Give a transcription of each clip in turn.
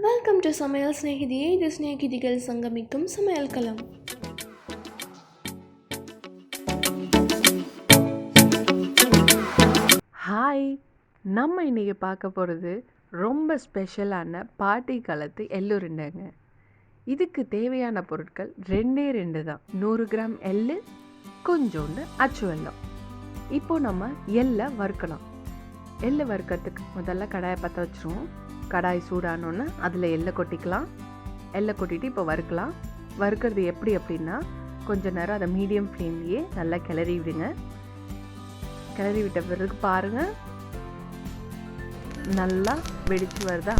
Welcome to சமையல் ஸ்நேகிதியே. இது ஸ்நேகிதிகள் சங்கமிக்கும் சமையல் களம். ஹாய், நம்ம இன்றைக்கி பார்க்க போகிறது ரொம்ப ஸ்பெஷலான பாட்டி காலத்து எள்ளுருண்டைங்க. இதுக்கு தேவையான பொருட்கள் ரெண்டு தான். 100 கிராம் எள்ளு, கொஞ்சோண்டு அச்சு வெல்லம். இப்போது நம்ம எள்ளை வறுக்கலாம். எள்ளை வறுக்கிறதுக்கு முதல்ல கடாயை பற்ற வச்சுருவோம். கடாய் சூடானோன்னு அதில் எள்ளை கொட்டிக்கலாம். எள்ளை கொட்டிட்டு இப்போ வறுக்கலாம். வறுக்கிறது எப்படி அப்படின்னா, கொஞ்சம் நேரம் அதை மீடியம் ஃப்ளேம்லேயே நல்லா கிளறி விடுங்க. கிளறி விட்ட பிறகு பாருங்கள், நல்லா வெடிச்சு வருதா?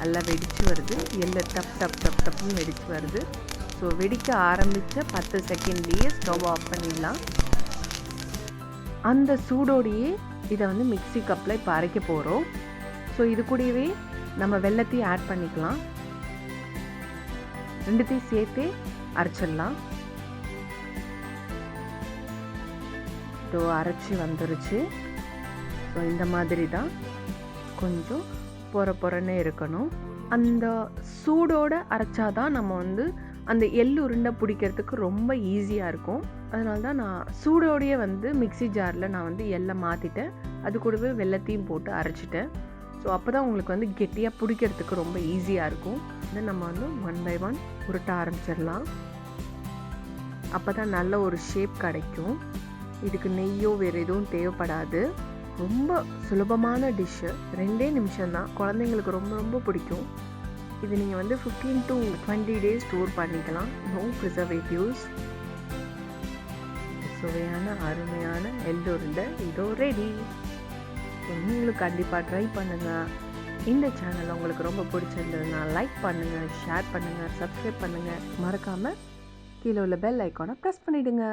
நல்லா வெடிச்சு வருது. எள்ளை டப் டப் டப் டப்னு வெடிச்சு வருது. ஸோ வெடிக்க ஆரம்பித்த 10 செகண்ட்லேயே ஸ்டவ் ஆஃப் பண்ணிடலாம். அந்த சூடோடையே இதை மிக்ஸி கப்பில் இப்போ அரைக்க போகிறோம். ஸோ இது கூடவே நம்ம வெல்லத்தையும் ஆட் பண்ணிக்கலாம். ரெண்டுத்தையும் சேர்த்து அரைச்சிடலாம். இதோ அரைச்சி வந்துருச்சு. ஸோ இந்த மாதிரி தான் கொஞ்சம் பொறன்னு இருக்கணும். அந்த சூடோடு அரைச்சாதான் நம்ம அந்த எள்ளு உருண்டை பிடிக்கிறதுக்கு ரொம்ப ஈஸியாக இருக்கும். அதனால தான் நான் சூடோடையே மிக்ஸி ஜாரில் நான் எள்ளை மாற்றிட்டேன். அது கூடவே வெல்லத்தையும் போட்டு அரைச்சிட்டேன். ஸோ அப்போ தான் உங்களுக்கு கெட்டியாக பிடிக்கிறதுக்கு ரொம்ப ஈஸியாக இருக்கும். இதை நம்ம 1 by 1 உருட்ட ஆரம்பிச்சிடலாம். அப்போ தான் நல்ல ஒரு ஷேப் கிடைக்கும். இதுக்கு நெய்யோ வேறு எதுவும் தேவைப்படாது. ரொம்ப சுலபமான டிஷ்ஷு. 2 நிமிஷம்தான். குழந்தைங்களுக்கு ரொம்ப ரொம்ப பிடிக்கும். இது நீங்கள் 15 to 20 days ஸ்டோர் பண்ணிக்கலாம். No preservatives. சுவையான அருமையான எள்ளுருண்டை இதோ ரெடி. நீங்களும் கண்டிப்பாக ட்ரை பண்ணுங்கள். இந்த சேனல் உங்களுக்கு ரொம்ப பிடிச்சிருந்ததுன்னா லைக் பண்ணுங்கள், ஷேர் பண்ணுங்கள், சப்ஸ்கிரைப் பண்ணுங்கள். மறக்காமல் கீழே உள்ள பெல் ஐக்கானை ப்ரெஸ் பண்ணிவிடுங்க.